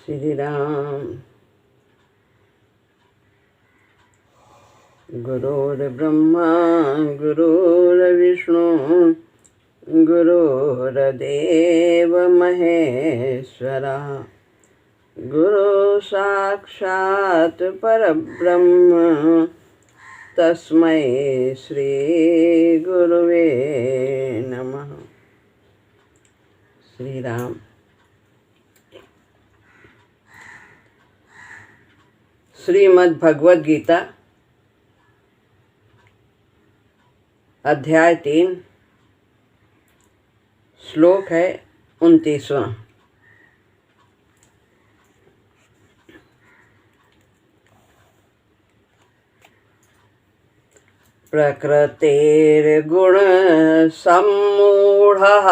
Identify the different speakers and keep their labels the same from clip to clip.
Speaker 1: श्री राम। गुरुर्ब्रह्मा गुरुर्विष्णु गुरुर्देव महेश्वरा गुरु साक्षात् परब्रह्म तस्मै श्री गुरुवे नमः। श्री राम। श्रीमद् भगवद गीता अध्याय 3 श्लोक है 29वां। प्रकृतेर्गुण सम्मूढ़ः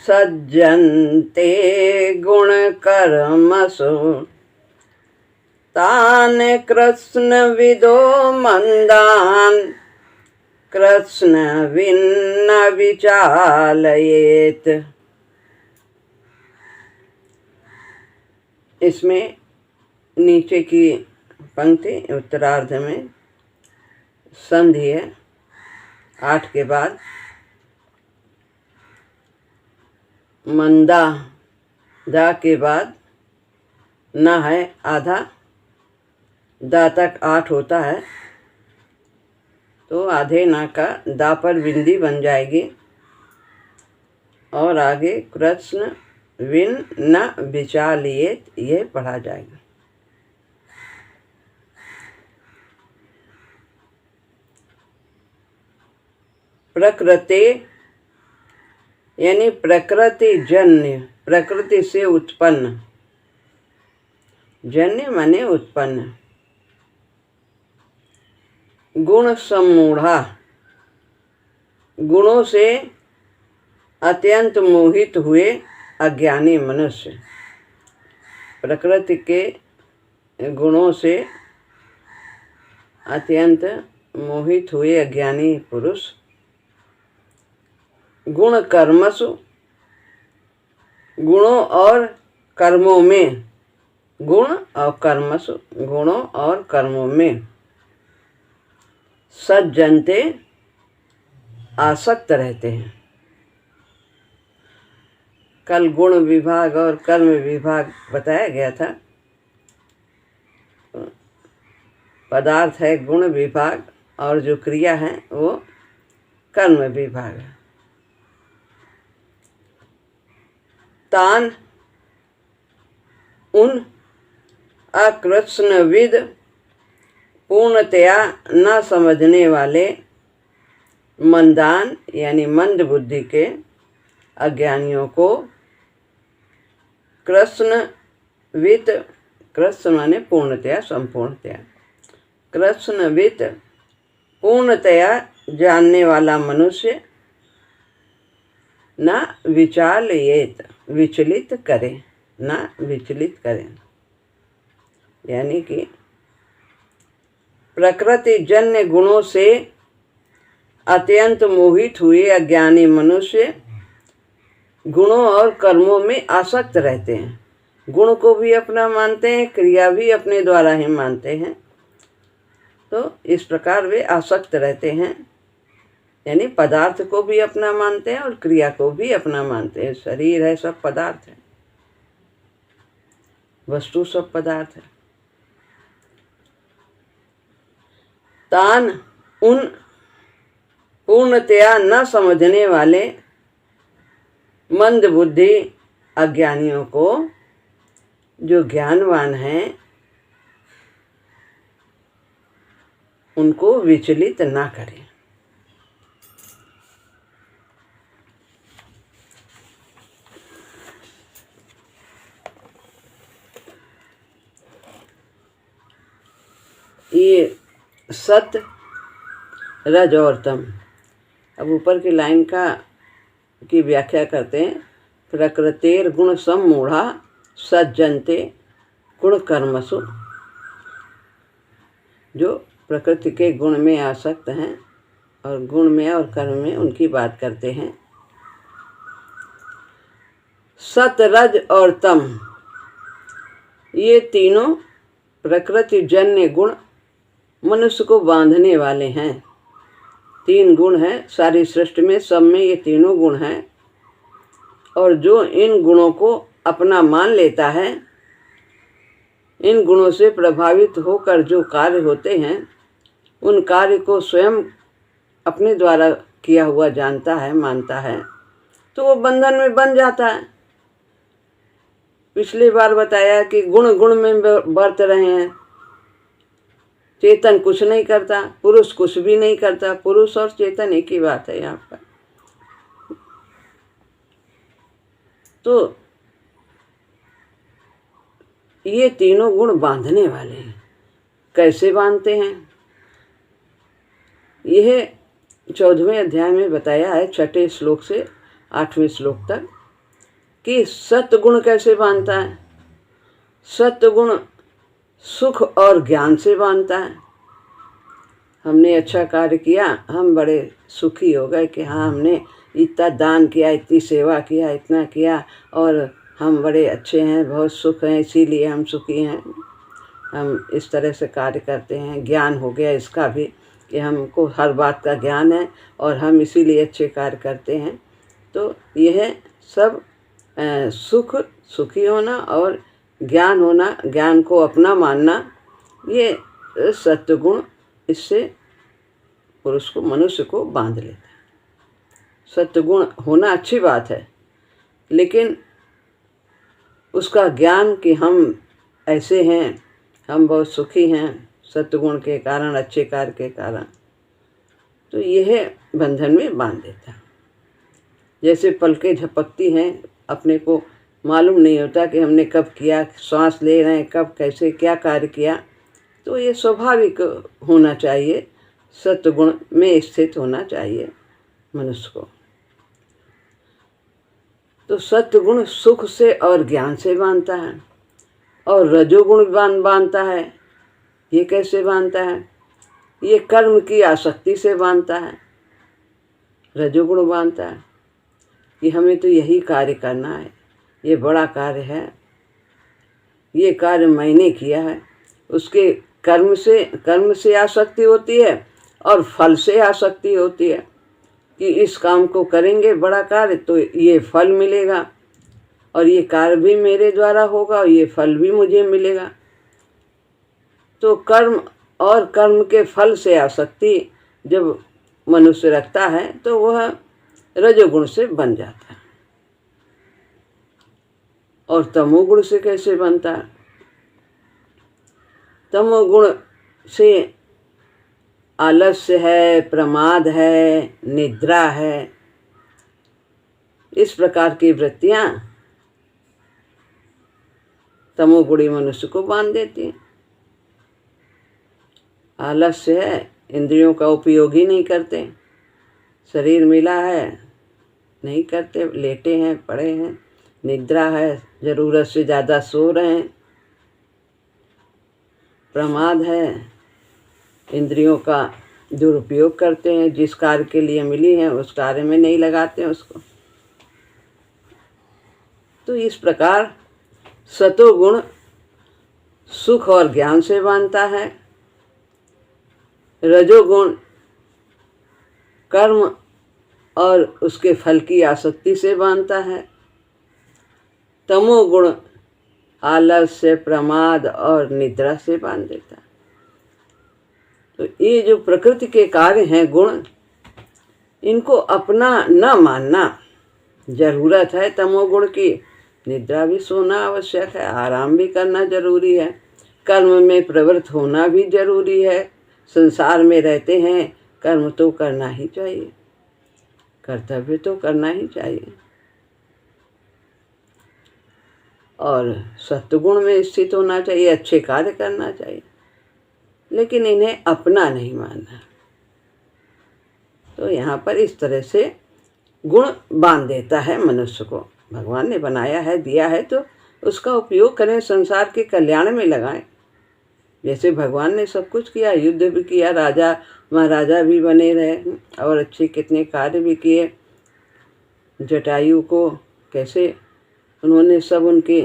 Speaker 1: सज्जन्ते गुणकर्मसु तान् कृत्स्नविदो मंदान् कृत्स्नविन्न विचालयेत्। इसमें नीचे की पंक्ति उत्तरार्ध में संधि है 8 के बाद। मंदा दा के बाद ना है आधा, दा तक 8 होता है तो आधे ना का दा पर बिंदी बन जाएगी और आगे कृष्ण विन न विचालियेत ये पढ़ा जाएगा। प्रकृति यानी प्रकृति जन्य, प्रकृति से उत्पन्न, जन्य माने उत्पन्न। गुण सम्मूढ़ा गुणों से अत्यंत मोहित हुए अज्ञानी मनुष्य। प्रकृति के गुणों से अत्यंत मोहित हुए अज्ञानी पुरुष। गुण कर्मसु गुणों और कर्मों में, गुण और कर्मसु गुणों और कर्मों में सज्जनते आसक्त रहते हैं। कल गुण विभाग और कर्म विभाग बताया गया था। पदार्थ है गुण विभाग और जो क्रिया है वो कर्म विभाग है। तान उन अकृत्स्नविद पूर्णतया न समझने वाले मंदान यानी मंद बुद्धि के अज्ञानियों को कृत्स्नविद, कृत्स्न माने पूर्णतया संपूर्णतया, कृत्स्नविद पूर्णतया जानने वाला मनुष्य न विचालयेत विचलित करे, न विचलित करे। यानी कि प्रकृति जन्य गुणों से अत्यंत मोहित हुए अज्ञानी मनुष्य गुणों और कर्मों में आसक्त रहते हैं। गुण को भी अपना मानते हैं, क्रिया भी अपने द्वारा ही मानते हैं। तो इस प्रकार वे आसक्त रहते हैं, यानी पदार्थ को भी अपना मानते हैं और क्रिया को भी अपना मानते हैं। शरीर है सब पदार्थ है, वस्तु सब पदार्थ है। तान उन पूर्णतया न समझने वाले मंद बुद्धि अज्ञानियों को जो ज्ञानवान हैं उनको विचलित ना करें। ये सत रज और तम। अब ऊपर की लाइन की व्याख्या करते हैं। प्रकृतेर गुण सम्मूढ़ा सज्जनते गुण कर्मसु। जो प्रकृति के गुण में आसक्त हैं और गुण में और कर्म में उनकी बात करते हैं। सत रज और तम ये तीनों प्रकृति जन्य गुण मनुष्य को बांधने वाले हैं। 3 गुण हैं सारी सृष्टि में, सब में ये तीनों गुण हैं। और जो इन गुणों को अपना मान लेता है, इन गुणों से प्रभावित होकर जो कार्य होते हैं, उन कार्य को स्वयं अपने द्वारा किया हुआ जानता है, मानता है, तो वो बंधन में बन जाता है। पिछली बार बताया कि गुण गुण में बरत रहे हैं। चेतन कुछ नहीं करता, पुरुष कुछ भी नहीं करता। पुरुष और चेतन एक ही बात है यहाँ पर। तो ये तीनों गुण बांधने वाले हैं। कैसे बांधते हैं? यह 14वें अध्याय में बताया है, 6ठे श्लोक से 8वें श्लोक तक, कि सत्गुण कैसे बांधता है। सत्गुण सुख और ज्ञान से बांधता है। हमने अच्छा कार्य किया, हम बड़े सुखी हो गए कि हाँ हमने इतना दान किया, इतनी सेवा किया, इतना किया और हम बड़े अच्छे हैं, बहुत सुख हैं, इसीलिए हम सुखी हैं। हम इस तरह से कार्य करते हैं। ज्ञान हो गया इसका भी कि हमको हर बात का ज्ञान है और हम इसीलिए अच्छे कार्य करते हैं। तो यह सब सुख, सुखी होना और ज्ञान होना, ज्ञान को अपना मानना, ये सत्वगुण इससे पुरुष को, मनुष्य को बांध लेता है। सत्वगुण होना अच्छी बात है, लेकिन उसका ज्ञान कि हम ऐसे हैं, हम बहुत सुखी हैं सत्वगुण के कारण, अच्छे कार्य के कारण, तो यह बंधन में बांध देता है। जैसे पलकें झपकती हैं, अपने को मालूम नहीं होता कि हमने कब किया, सांस ले रहे हैं कब, कैसे क्या कार्य किया। तो ये स्वाभाविक होना चाहिए, सत्वगुण में स्थित होना चाहिए मनुष्य को। तो सत्वगुण सुख से और ज्ञान से बांधता है। और रजोगुण बांधता है। ये कैसे बांधता है? ये कर्म की आसक्ति से बांधता है। रजोगुण बांधता है कि हमें तो यही कार्य करना है, ये बड़ा कार्य है, ये कार्य मैंने किया है। उसके कर्म से आसक्ति होती है और फल से आसक्ति होती है कि इस काम को करेंगे बड़ा कार्य तो ये फल मिलेगा, और ये कार्य भी मेरे द्वारा होगा और ये फल भी मुझे मिलेगा। तो कर्म और कर्म के फल से आसक्ति जब मनुष्य रखता है तो वह रजोगुण से बन जाता है। और तमोगुण से कैसे बनता है? तमोगुण से आलस्य है, प्रमाद है, निद्रा है, इस प्रकार की वृत्तियां तमोगुणी मनुष्य को बांध देती हैं। आलस्य है, इंद्रियों का उपयोग ही नहीं करते, शरीर मिला है नहीं करते, लेटे हैं, पड़े हैं। निद्रा है, ज़रूरत से ज़्यादा सो रहे हैं। प्रमाद है, इंद्रियों का दुरुपयोग करते हैं, जिस कार्य के लिए मिली है उस कार्य में नहीं लगाते हैं उसको। तो इस प्रकार सतोगुण सुख और ज्ञान से बांधता है। रजोगुण कर्म और उसके फल की आसक्ति से बांधता है। तमोगुण आलस्य, प्रमाद और निद्रा से बांध देता है। तो ये जो प्रकृति के कार्य हैं गुण, इनको अपना न मानना जरूरत है। तमोगुण की निद्रा भी सोना आवश्यक है, आराम भी करना जरूरी है, कर्म में प्रवृत्त होना भी जरूरी है। संसार में रहते हैं, कर्म तो करना ही चाहिए, कर्तव्य तो करना ही चाहिए। और सत्वगुण में स्थित होना चाहिए, अच्छे कार्य करना चाहिए, लेकिन इन्हें अपना नहीं मानना। तो यहाँ पर इस तरह से गुण बांध देता है मनुष्य को। भगवान ने बनाया है, दिया है, तो उसका उपयोग करें, संसार के कल्याण में लगाएं। जैसे भगवान ने सब कुछ किया, युद्ध भी किया, राजा महाराजा भी बने रहे और अच्छे कितने कार्य भी किए। जटायु को कैसे उन्होंने सब उनके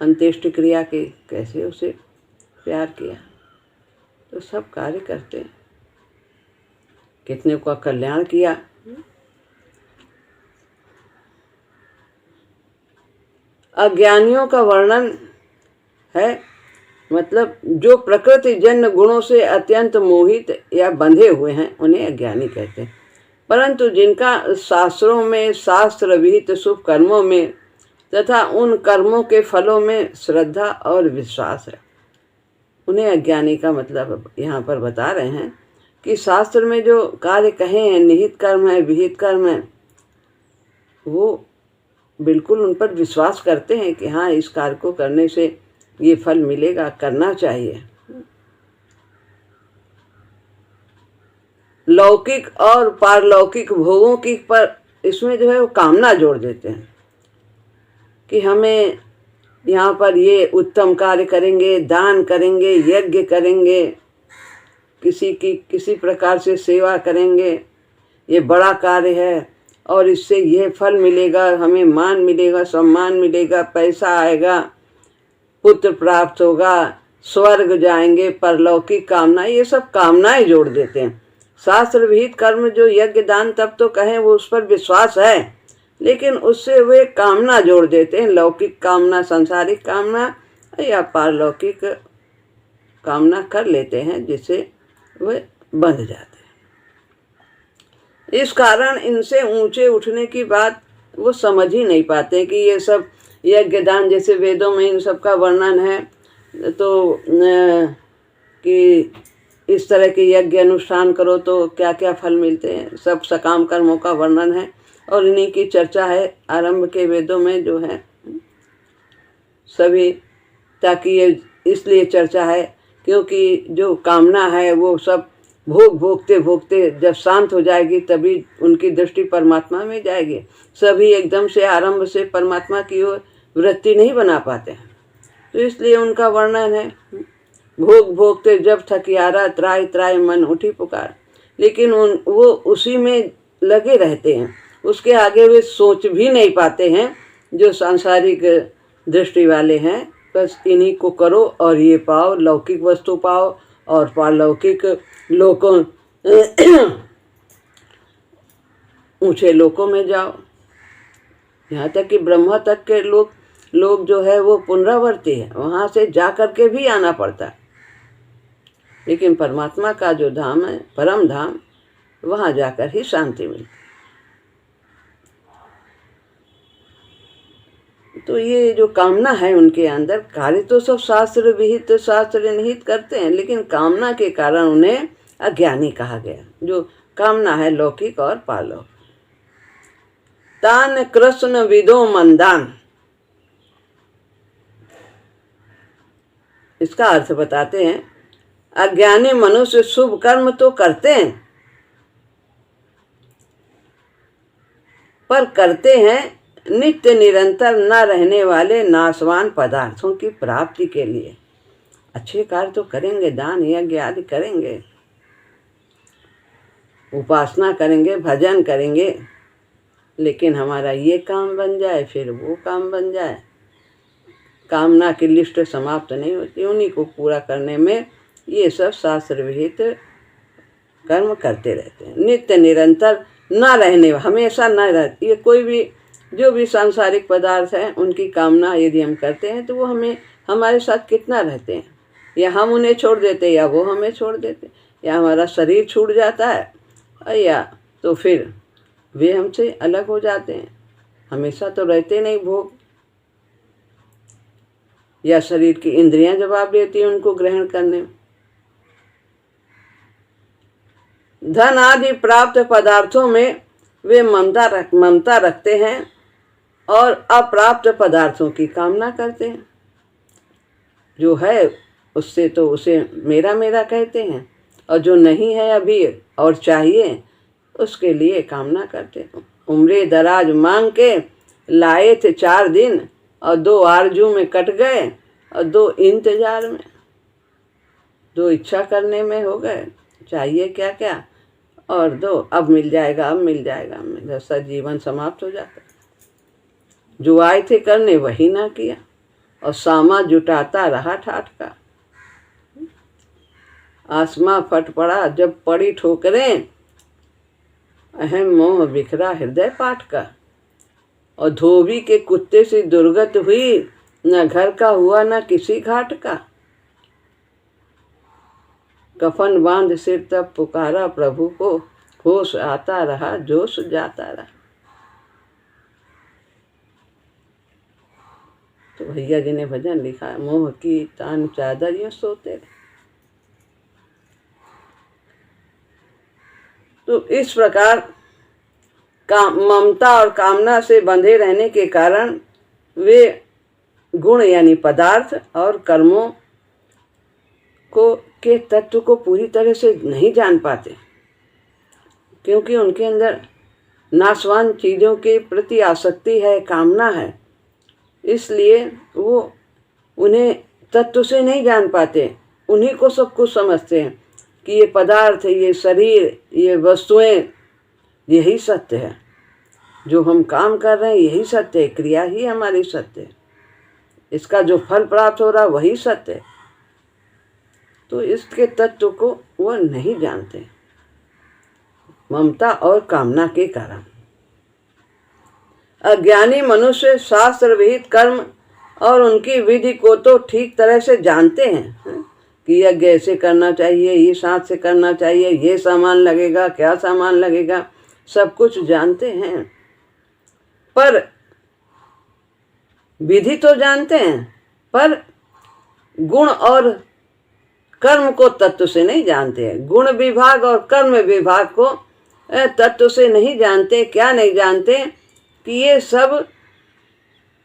Speaker 1: अंत्येष्टि क्रिया की, कैसे उसे प्यार किया। तो सब कार्य करते हैं, कितने का कल्याण किया। अज्ञानियों का वर्णन है, मतलब जो प्रकृति जन्य गुणों से अत्यंत मोहित या बंधे हुए हैं उन्हें अज्ञानी कहते हैं। परंतु जिनका शास्त्रों में शास्त्र विहित शुभ कर्मों में तथा उन कर्मों के फलों में श्रद्धा और विश्वास है, उन्हें अज्ञानी का मतलब यहाँ पर बता रहे हैं कि शास्त्र में जो कार्य कहे हैं, निहित कर्म है, विहित कर्म है, वो बिल्कुल उन पर विश्वास करते हैं कि हाँ, इस कार्य को करने से ये फल मिलेगा, करना चाहिए। लौकिक और पारलौकिक भोगों की पर इसमें जो है वो कामना जोड़ देते हैं कि हमें यहाँ पर ये उत्तम कार्य करेंगे, दान करेंगे, यज्ञ करेंगे, किसी की किसी प्रकार से सेवा करेंगे, ये बड़ा कार्य है और इससे यह फल मिलेगा, हमें मान मिलेगा, सम्मान मिलेगा, पैसा आएगा, पुत्र प्राप्त होगा, स्वर्ग जाएंगे, परलौकिक कामना, ये सब कामनाएं जोड़ देते हैं। शास्त्र विहित कर्म जो यज्ञ दान तप तो कहें वो उस पर विश्वास है, लेकिन उससे वे कामना जोड़ देते हैं, लौकिक कामना, सांसारिक कामना या पारलौकिक कामना कर लेते हैं, जिससे वे बंध जाते हैं। इस कारण इनसे ऊंचे उठने की बात वो समझ ही नहीं पाते कि ये सब यज्ञ दान, जैसे वेदों में इन सब का वर्णन है, तो कि इस तरह के यज्ञ अनुष्ठान करो तो क्या क्या फल मिलते हैं, सब सकाम कर्मों का वर्णन है और इन्हीं की चर्चा है आरंभ के वेदों में जो है सभी। ताकि ये इसलिए चर्चा है क्योंकि जो कामना है वो सब भोगते भोगते जब शांत हो जाएगी तभी उनकी दृष्टि परमात्मा में जाएगी। सभी एकदम से आरंभ से परमात्मा की ओर वृत्ति नहीं बना पाते हैं, तो इसलिए उनका वर्णन है। भोगते जब थकियारा त्राय त्राय मन उठी पुकार, लेकिन वो उसी में लगे रहते हैं, उसके आगे वे सोच भी नहीं पाते हैं। जो सांसारिक दृष्टि वाले हैं, बस इन्हीं को करो और ये पाओ, लौकिक वस्तु पाओ और पारलौकिक लोकों ऊंचे लोकों में जाओ। यहाँ तक कि ब्रह्मा तक के लोग जो है वो पुनरावर्ती है, वहाँ से जा करके भी आना पड़ता है। लेकिन परमात्मा का जो धाम है, परम धाम, वहाँ जाकर ही शांति मिलती। तो ये जो कामना है उनके अंदर, कार्य तो सब शास्त्र विहित शास्त्र निहित करते हैं, लेकिन कामना के कारण उन्हें अज्ञानी कहा गया। जो कामना है लौकिक और पारलौकिक। तान कृष्ण विदो मंदान, इसका अर्थ बताते हैं। अज्ञानी मनुष्य शुभ कर्म तो करते हैं, पर करते हैं नित्य निरंतर न रहने वाले नाशवान पदार्थों की प्राप्ति के लिए। अच्छे कार्य तो करेंगे, दान यज्ञ आदि करेंगे, उपासना करेंगे, भजन करेंगे, लेकिन हमारा ये काम बन जाए, फिर वो काम बन जाए, कामना की लिस्ट समाप्त नहीं होती। उन्हीं को पूरा करने में ये सब शास्त्र विहित कर्म करते रहते हैं। नित्य निरंतर ना रहने, हमेशा ना रहती। ये कोई भी जो भी सांसारिक पदार्थ हैं उनकी कामना यदि हम करते हैं तो वो हमें हमारे साथ कितना रहते हैं, या हम उन्हें छोड़ देते या वो हमें छोड़ देते, या हमारा शरीर छूट जाता है या तो फिर वे हमसे अलग हो जाते हैं। हमेशा तो रहते नहीं भोग, या शरीर की इंद्रियां जवाब देती हैं उनको ग्रहण करने में। धन आदि प्राप्त पदार्थों में वे ममता रखते हैं और अप्राप्त पदार्थों की कामना करते हैं। जो है उससे तो उसे मेरा मेरा कहते हैं, और जो नहीं है अभी और चाहिए उसके लिए कामना करते हैं। उम्रे दराज मांग के लाए थे 4 दिन और 2 आरजू में कट गए और 2 इंतजार में, 2 इच्छा करने में हो गए, चाहिए क्या क्या, और 2 अब मिल जाएगा, अब मिल जाएगा, जैसा जीवन समाप्त हो जाता। जो आए थे करने वही ना किया, और सामा जुटाता रहा ठाठ का। आसमां फट पड़ा जब पड़ी ठोकरें, अहम मोह बिखरा हृदय पाठ का। और धोबी के कुत्ते से दुर्गत हुई, न घर का हुआ न किसी घाट का। कफन बांध सिर तब पुकारा प्रभु को, होश आता रहा जोश जाता रहा। तो भैया जी ने भजन लिखा, मोह की तान चादर यूं सोते रहे। तो इस प्रकार ममता और कामना से बंधे रहने के कारण वे गुण यानी पदार्थ और कर्मों को के तत्व को पूरी तरह से नहीं जान पाते, क्योंकि उनके अंदर नाशवान चीज़ों के प्रति आसक्ति है, कामना है। इसलिए वो उन्हें तत्व से नहीं जान पाते, उन्हीं को सब कुछ समझते हैं कि ये पदार्थ, ये शरीर, ये वस्तुएं, यही सत्य है। जो हम काम कर रहे हैं यही सत्य है, क्रिया ही हमारी सत्य है, इसका जो फल प्राप्त हो रहा वही सत्य है। तो इसके तत्व को वह नहीं जानते, ममता और कामना के कारण। अज्ञानी मनुष्य शास्त्र विहित कर्म और उनकी विधि को तो ठीक तरह से जानते हैं कि यज्ञ ऐसे करना चाहिए, ये साथ से करना चाहिए, ये सामान लगेगा, क्या सामान लगेगा, सब कुछ जानते हैं। पर विधि तो जानते हैं, पर गुण और कर्म को तत्व से नहीं जानते हैं। गुण विभाग और कर्म विभाग को तत्व से नहीं जानते। क्या नहीं जानते कि ये सब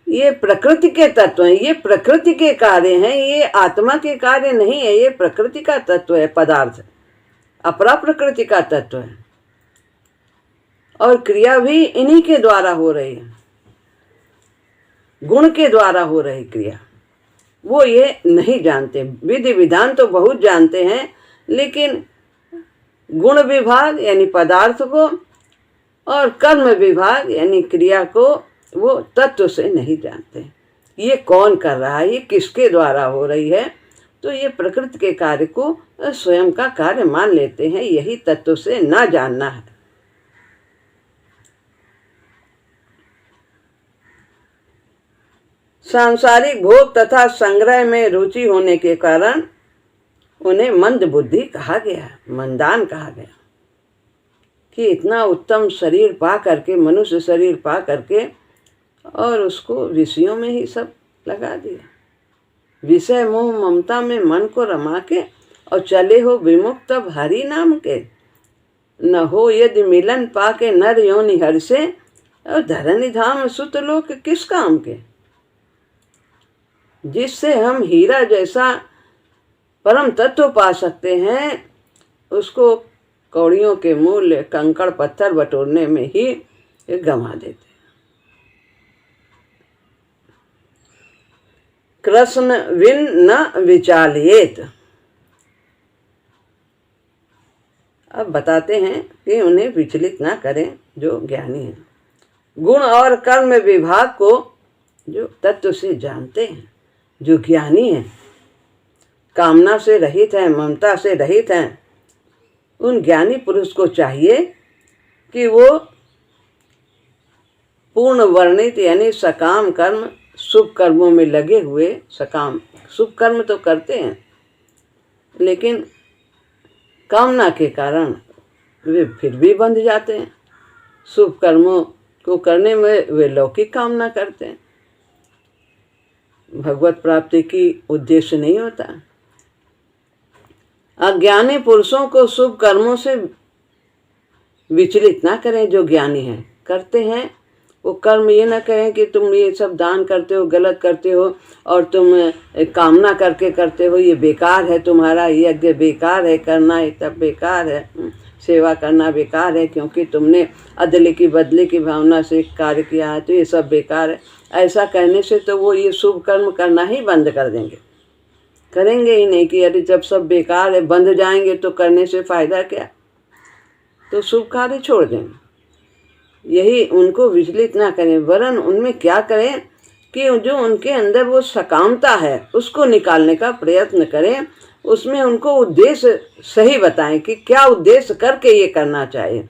Speaker 1: ये प्रकृति के तत्व हैं, ये प्रकृति के कार्य हैं, ये आत्मा के कार्य नहीं है, ये प्रकृति का तत्व है। पदार्थ अपरा प्रकृति का तत्व है और क्रिया भी इन्हीं के द्वारा हो रही है, गुण के द्वारा हो रही क्रिया। वो ये नहीं जानते। विधि विधान तो बहुत जानते हैं, लेकिन गुण विभाग यानी पदार्थ को और कर्म विभाग यानी क्रिया को वो तत्व से नहीं जानते। ये कौन कर रहा है, ये किसके द्वारा हो रही है, तो ये प्रकृति के कार्य को स्वयं का कार्य मान लेते हैं। यही तत्व से ना जानना है। सांसारिक भोग तथा संग्रह में रुचि होने के कारण उन्हें मंद बुद्धि कहा गया, मंदान कहा गया। कि इतना उत्तम शरीर पा करके, मनुष्य शरीर पा करके, और उसको विषयों में ही सब लगा दिया। विषय मोह ममता में मन को रमा के और चले हो विमुक्त हरि नाम के। न हो यदि मिलन पा के नर योनि हर से, और धरनी धाम सुत लोक किस काम के। जिससे हम हीरा जैसा परम तत्व पा सकते हैं, उसको कौड़ियों के मूल्य कंकड़ पत्थर बटोरने में ही गंवा देते। कृष्ण विन न विचालियेत। अब बताते हैं कि उन्हें विचलित ना करें जो ज्ञानी हैं। गुण और कर्म विभाग को जो तत्व से जानते हैं, जो ज्ञानी हैं, कामना से रहित हैं, ममता से रहित हैं, उन ज्ञानी पुरुष को चाहिए कि वो पूर्ण वर्णित यानी सकाम कर्म, शुभ कर्मों में लगे हुए, सकाम शुभ कर्म तो करते हैं, लेकिन कामना के कारण वे फिर भी बंध जाते हैं। शुभ कर्मों को करने में वे लौकिक कामना करते हैं, भगवत प्राप्ति की उद्देश्य नहीं होता। अज्ञानी पुरुषों को शुभ कर्मों से विचलित ना करें। जो ज्ञानी हैं, करते हैं वो कर्म ये ना कहें कि तुम ये सब दान करते हो, गलत करते हो, और तुम कामना करके करते हो, ये बेकार है, तुम्हारा यज्ञ बेकार है, करना ये सब बेकार है, सेवा करना बेकार है, क्योंकि तुमने अदले की बदले की भावना से कार्य किया है, तो ये सब बेकार है। ऐसा कहने से तो वो ये शुभ कर्म करना ही बंद कर देंगे, करेंगे ही नहीं। कि अरे जब सब बेकार है, बंध जाएंगे तो करने से फायदा क्या, तो शुभ कार्य छोड़ देंगे। यही उनको विचलित ना करें, वरन उनमें क्या करें कि जो उनके अंदर वो सकामता है उसको निकालने का प्रयत्न करें, उसमें उनको उद्देश्य सही बताएं कि क्या उद्देश्य करके ये करना चाहिए,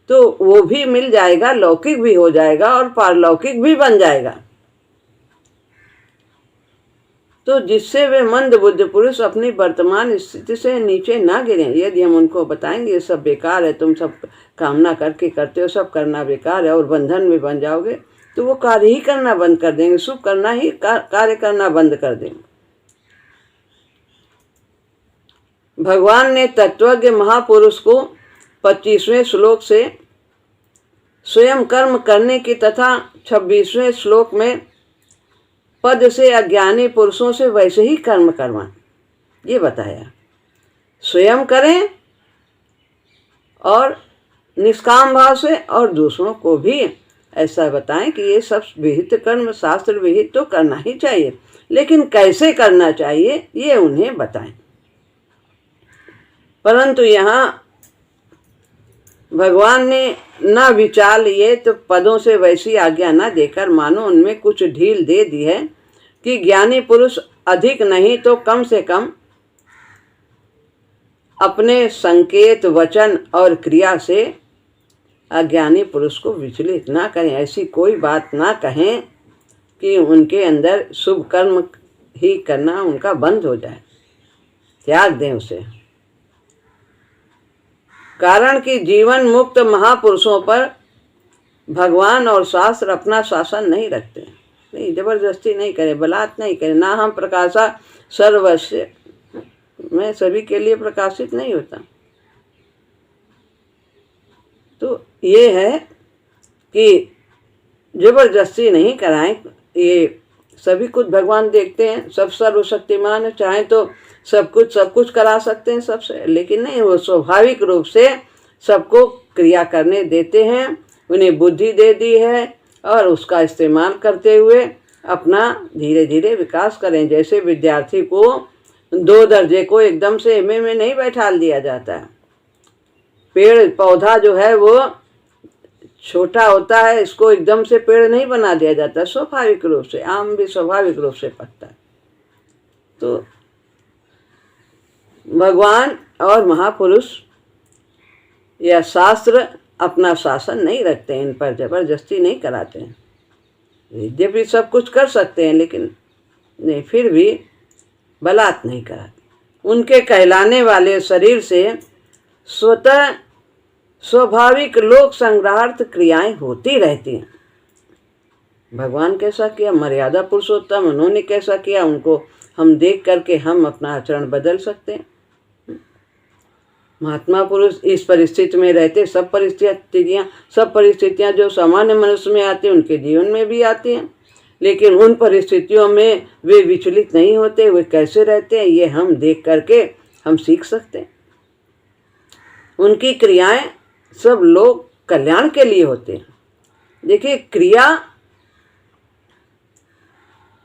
Speaker 1: तो वो भी मिल जाएगा, लौकिक भी हो जाएगा और पारलौकिक भी बन जाएगा। तो जिससे वे मंद बुद्ध पुरुष अपनी वर्तमान स्थिति से नीचे ना गिरें। यदि हम उनको बताएंगे ये सब बेकार है, तुम सब कामना करके करते हो, सब करना बेकार है और बंधन में बन जाओगे, तो वो कार्य ही करना बंद कर देंगे, शुभ करना ही कार्य करना बंद कर देंगे। भगवान ने तत्वज्ञ महापुरुष को 25वें श्लोक से स्वयं कर्म करने की तथा 26वें श्लोक में पद से अज्ञानी पुरुषों से वैसे ही कर्म करवाएं, ये बताया। स्वयं करें और निष्काम भाव से, और दूसरों को भी ऐसा बताएं कि ये सब विहित कर्म शास्त्र विहित तो करना ही चाहिए, लेकिन कैसे करना चाहिए ये उन्हें बताएं। परंतु यहाँ भगवान ने न विचार लिए तो पदों से वैसी आज्ञा न देकर मानो उनमें कुछ ढील दे दी है कि ज्ञानी पुरुष अधिक नहीं तो कम से कम अपने संकेत, वचन और क्रिया से अज्ञानी पुरुष को विचलित ना करें। ऐसी कोई बात ना कहें कि उनके अंदर शुभ कर्म ही करना उनका बंद हो जाए, त्याग दें उसे। कारण कि जीवन मुक्त महापुरुषों पर भगवान और शास्त्र अपना शासन नहीं रखते। नहीं, जबरदस्ती नहीं करे, बलात् नहीं करे। ना हम प्रकाशा सर्वस्य में सभी के लिए प्रकाशित नहीं होता। तो ये है कि जबरदस्ती नहीं कराएं। ये सभी कुछ भगवान देखते हैं, सब सर्वशक्तिमान है, चाहे तो सब कुछ करा सकते हैं सबसे, लेकिन नहीं, वो स्वाभाविक रूप से सबको क्रिया करने देते हैं। उन्हें बुद्धि दे दी है और उसका इस्तेमाल करते हुए अपना धीरे धीरे विकास करें। जैसे विद्यार्थी को 2 दर्जे को एकदम से एमए में नहीं बैठा दिया जाता है। पेड़ पौधा जो है वो छोटा होता है, इसको एकदम से पेड़ नहीं बना दिया जाता, स्वाभाविक रूप से। आम भी स्वाभाविक रूप से पकता है। तो भगवान और महापुरुष या शास्त्र अपना शासन नहीं रखते, इन पर जबरदस्ती नहीं कराते हैं। यद्यपि सब कुछ कर सकते हैं, लेकिन नहीं, फिर भी बलात् नहीं कराते। उनके कहलाने वाले शरीर से स्वतः स्वाभाविक लोक संग्रहार्थ क्रियाएं होती रहती हैं। भगवान कैसा किया, मर्यादा पुरुषोत्तम, उन्होंने कैसा किया, उनको हम देख करके हम अपना आचरण बदल सकते हैं। महात्मा पुरुष इस परिस्थिति में रहते, सब परिस्थितियां जो सामान्य मनुष्य में आती हैं उनके जीवन में भी आती हैं, लेकिन उन परिस्थितियों में वे विचलित नहीं होते। वे कैसे रहते हैं ये हम देख करके हम सीख सकते हैं। उनकी क्रियाएं सब लोग कल्याण के लिए होते हैं। देखिए, क्रिया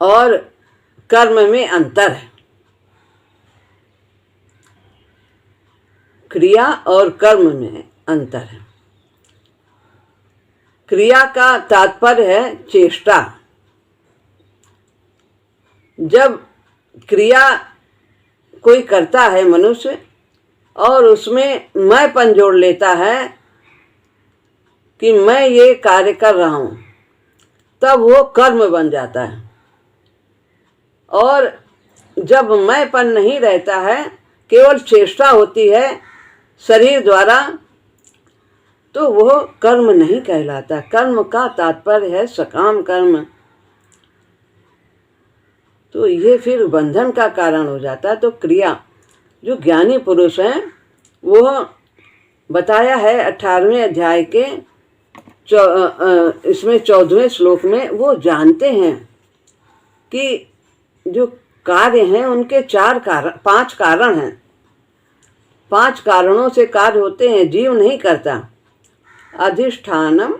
Speaker 1: और कर्म में अंतर है। क्रिया और कर्म में अंतर है। क्रिया का तात्पर्य है चेष्टा। जब क्रिया कोई करता है मनुष्य और उसमें मैंपन जोड़ लेता है कि मैं ये कार्य कर रहा हूं, तब वो कर्म बन जाता है। और जब मैंपन नहीं रहता है, केवल चेष्टा होती है शरीर द्वारा, तो वो कर्म नहीं कहलाता। कर्म का तात्पर्य है सकाम कर्म। तो ये फिर बंधन का कारण हो जाता है। तो क्रिया जो ज्ञानी पुरुष हैं वो बताया है 18वें अध्याय के इसमें 14वें श्लोक में, वो जानते हैं कि जो कार्य हैं उनके 5 कारण हैं। 5 कारणों से कार्य होते हैं, जीव नहीं करता। अधिष्ठानम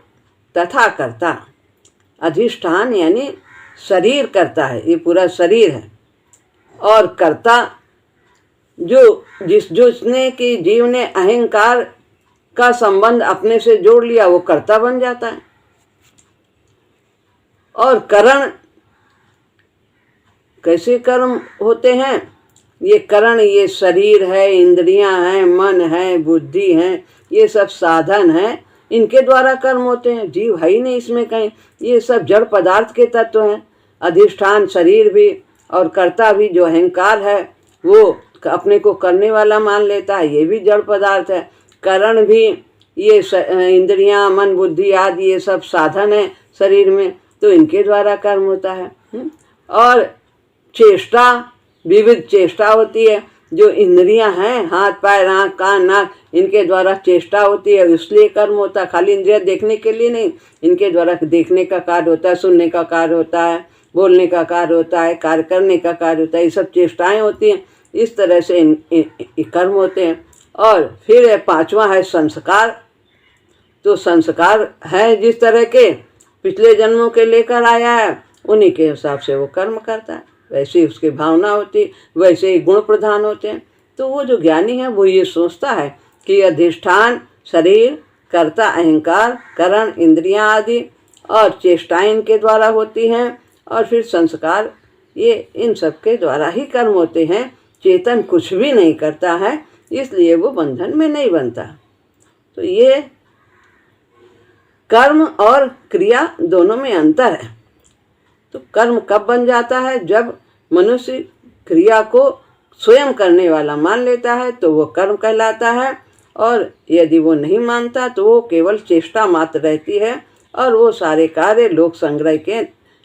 Speaker 1: तथा कर्ता। अधिष्ठान यानी शरीर करता है, ये पूरा शरीर है। और कर्ता जिसने कि जीव ने अहंकार का संबंध अपने से जोड़ लिया, वो कर्ता बन जाता है। और करण कैसे कर्म होते हैं? ये करण, ये शरीर है, इंद्रियां हैं, मन है, बुद्धि है, ये सब साधन हैं, इनके द्वारा कर्म होते हैं। जीव है ही नहीं इसमें कहीं, ये सब जड़ पदार्थ के तत्व हैं। अधिष्ठान शरीर भी और कर्ता भी, जो अहंकार है वो अपने को करने वाला मान लेता है, ये भी जड़ पदार्थ है। करण भी, ये इंद्रियां, मन, बुद्धि आदि ये सब साधन है शरीर में, तो इनके द्वारा कर्म होता है। और चेष्टा, विविध चेष्टा होती है। जो इंद्रियां हैं, हाथ पैर आँख कान नाक, इनके द्वारा चेष्टा होती है, इसलिए कर्म होता है। खाली इंद्रियां देखने के लिए नहीं, इनके द्वारा देखने का कार्य होता है, सुनने का कार्य होता है, बोलने का कार्य होता है, कार्य करने का कार्य होता है, ये सब चेष्टाएं होती हैं। इस तरह से कर्म होते हैं। और फिर पांचवा है संस्कार। तो संस्कार है जिस तरह के पिछले जन्मों के लेकर आया है, उन्हीं के हिसाब से वो कर्म करता है, वैसे ही उसकी भावना होती, वैसे ही गुण प्रधान होते हैं। तो वो जो ज्ञानी है वो ये सोचता है कि अधिष्ठान शरीर, कर्ता अहंकार, करण इंद्रियां आदि और चेष्टाएं इनके द्वारा होती हैं, और फिर संस्कार, ये इन सब के द्वारा ही कर्म होते हैं। चेतन कुछ भी नहीं करता है, इसलिए वो बंधन में नहीं बनता। तो ये कर्म और क्रिया दोनों में अंतर है। तो कर्म कब बन जाता है? जब मनुष्य क्रिया को स्वयं करने वाला मान लेता है तो वो कर्म कहलाता है, और यदि वो नहीं मानता तो वो केवल चेष्टा मात्र रहती है, और वो सारे कार्य लोक संग्रह के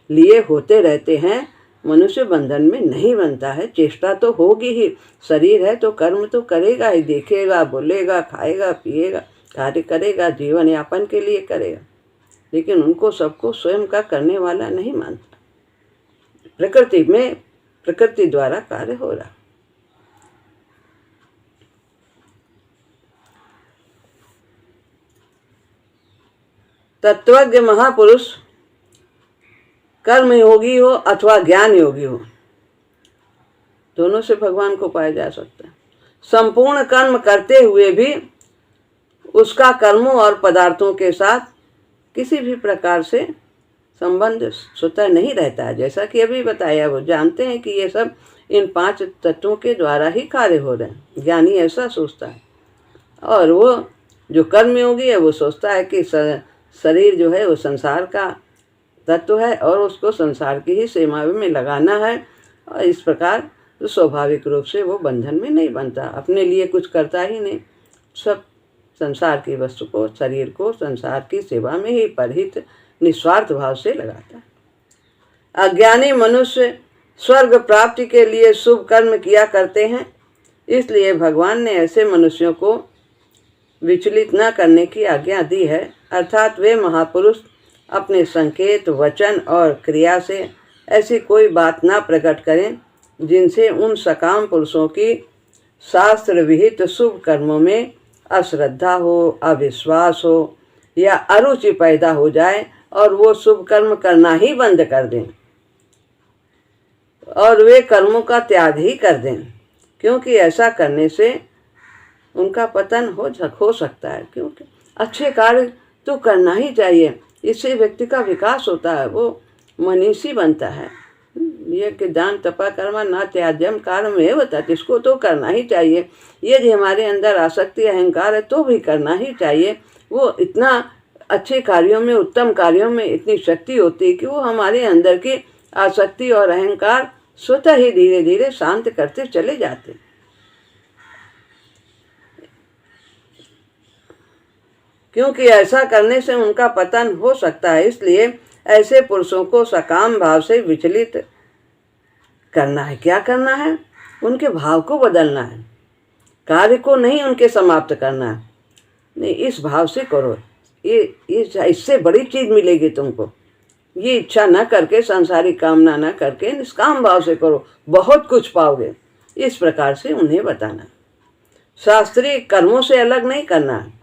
Speaker 1: लिए होते रहते हैं। मनुष्य बंधन में नहीं बनता है। चेष्टा तो होगी ही, शरीर है तो कर्म तो करेगा ही, देखेगा, बोलेगा, खाएगा, पिएगा, कार्य करेगा, जीवन यापन के लिए करेगा, लेकिन उनको सबको स्वयं का करने वाला नहीं मानता। प्रकृति में प्रकृति द्वारा कार्य हो रहा। तत्वज्ञ महापुरुष कर्म योगी हो अथवा ज्ञान योगी हो, दोनों से भगवान को पाया जा सकता है। संपूर्ण कर्म करते हुए भी उसका कर्मों और पदार्थों के साथ किसी भी प्रकार से संबंध स्वतः नहीं रहता है। जैसा कि अभी बताया, वो जानते हैं कि ये सब इन 5 तत्वों के द्वारा ही कार्य हो रहे हैं। ज्ञानी ऐसा सोचता है। और वो जो कर्मयोगी है वो सोचता है कि शरीर जो है वो संसार का तत्व है और उसको संसार की ही सीमा में लगाना है, और इस प्रकार तो स्वाभाविक रूप से वो बंधन में नहीं बनता, अपने लिए कुछ करता ही नहीं, सब संसार की वस्तु को, शरीर को संसार की सेवा में ही परहित निस्वार्थ भाव से लगाता है। अज्ञानी मनुष्य स्वर्ग प्राप्ति के लिए शुभ कर्म किया करते हैं, इसलिए भगवान ने ऐसे मनुष्यों को विचलित न करने की आज्ञा दी है। अर्थात वे महापुरुष अपने संकेत, वचन और क्रिया से ऐसी कोई बात ना प्रकट करें जिनसे उन सकाम पुरुषों की शास्त्र विहित शुभ कर्मों में अश्रद्धा हो, अविश्वास हो या अरुचि पैदा हो जाए और वो शुभ कर्म करना ही बंद कर दें और वे कर्मों का त्याग ही कर दें, क्योंकि ऐसा करने से उनका पतन हो सकता है। क्योंकि अच्छे कार्य तो करना ही चाहिए, इससे व्यक्ति का विकास होता है, वो मनीषी बनता है। ये कि दान तपा कर्म ना त्याज्यम कर्म में होता, इसको तो करना ही चाहिए। यदि हमारे अंदर आसक्ति अहंकार है तो भी करना ही चाहिए। वो इतना अच्छे कार्यों में, उत्तम कार्यों में इतनी शक्ति होती है कि वो हमारे अंदर की आसक्ति और अहंकार स्वतः ही धीरे धीरे शांत करते चले जाते। क्योंकि ऐसा करने से उनका पतन हो सकता है, इसलिए ऐसे पुरुषों को सकाम भाव से विचलित करना है। क्या करना है? उनके भाव को बदलना है, कार्य को नहीं उनके समाप्त करना है। नहीं, इस भाव से करो, ये इससे बड़ी चीज मिलेगी तुमको। ये इच्छा न करके, सांसारिक कामना न करके निष्काम भाव से करो, बहुत कुछ पाओगे। इस प्रकार से उन्हें बताना। शास्त्रीय कर्मों से अलग नहीं करना है।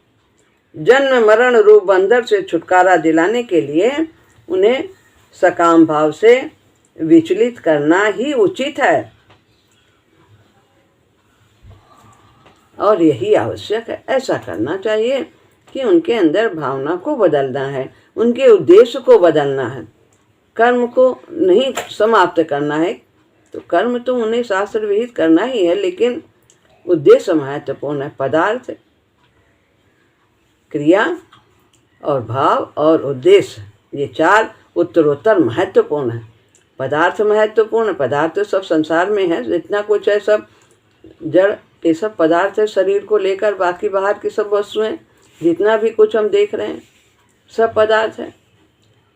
Speaker 1: जन्म मरण रूप बंधन से छुटकारा दिलाने के लिए उन्हें सकाम भाव से विचलित करना ही उचित है और यही आवश्यक है। ऐसा करना चाहिए कि उनके अंदर भावना को बदलना है, उनके उद्देश्य को बदलना है, कर्म को नहीं समाप्त करना है, तो कर्म तो उन्हें शास्त्र विहित करना ही है, लेकिन उद्देश्य महत्वपूर्ण है। पदार्थ, क्रिया और भाव और उद्देश्य, ये 4 उत्तरोत्तर महत्वपूर्ण है। पदार्थ महत्वपूर्ण, पदार्थ तो सब संसार में है, जितना कुछ है सब जड़, ये सब पदार्थ है। शरीर को लेकर बाकी बाहर की सब वस्तुएं, जितना भी कुछ हम देख रहे हैं सब पदार्थ है।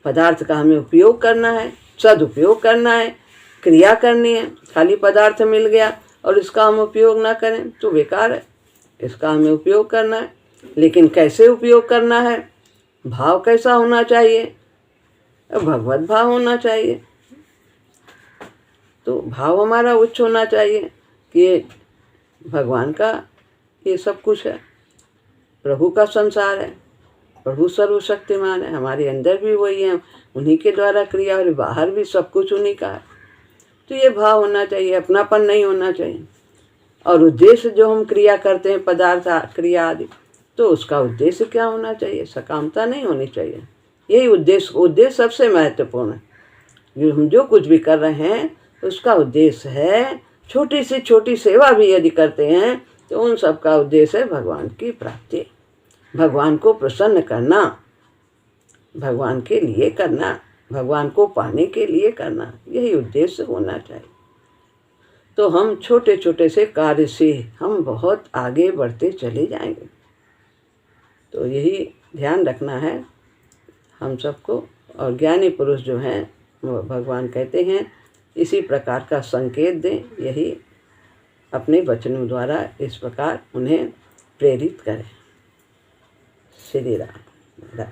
Speaker 1: पदार्थ का हमें उपयोग करना है, सदुपयोग करना है, क्रिया करनी है। खाली पदार्थ मिल गया और इसका हम उपयोग ना करें तो बेकार है। इसका हमें उपयोग करना है, लेकिन कैसे उपयोग करना है, भाव कैसा होना चाहिए, भगवत भाव होना चाहिए। तो भाव हमारा उच्च होना चाहिए कि ये भगवान का ये सब कुछ है, प्रभु का संसार है, प्रभु सर्वशक्तिमान है, हमारे अंदर भी वही है, उन्हीं के द्वारा क्रिया और बाहर भी सब कुछ उन्हीं का है। तो ये भाव होना चाहिए, अपनापन नहीं होना चाहिए। और उद्देश्य जो हम क्रिया करते हैं, पदार्थ क्रिया आदि, तो उसका उद्देश्य क्या होना चाहिए, सकामता नहीं होनी चाहिए। यही उद्देश्य सबसे महत्वपूर्ण है। हम जो कुछ भी कर रहे हैं उसका उद्देश्य है, छोटी से छोटी सेवा भी यदि करते हैं तो उन सब का उद्देश्य है भगवान की प्राप्ति, भगवान को प्रसन्न करना, भगवान के लिए करना, भगवान को पाने के लिए करना, यही उद्देश्य होना चाहिए। तो हम छोटे छोटे से कार्य से हम बहुत आगे बढ़ते चले जाएंगे। तो यही ध्यान रखना है हम सबको। और ज्ञानी पुरुष जो हैं वो भगवान कहते हैं इसी प्रकार का संकेत दें, यही अपने वचनों द्वारा इस प्रकार उन्हें प्रेरित करें। श्री राम।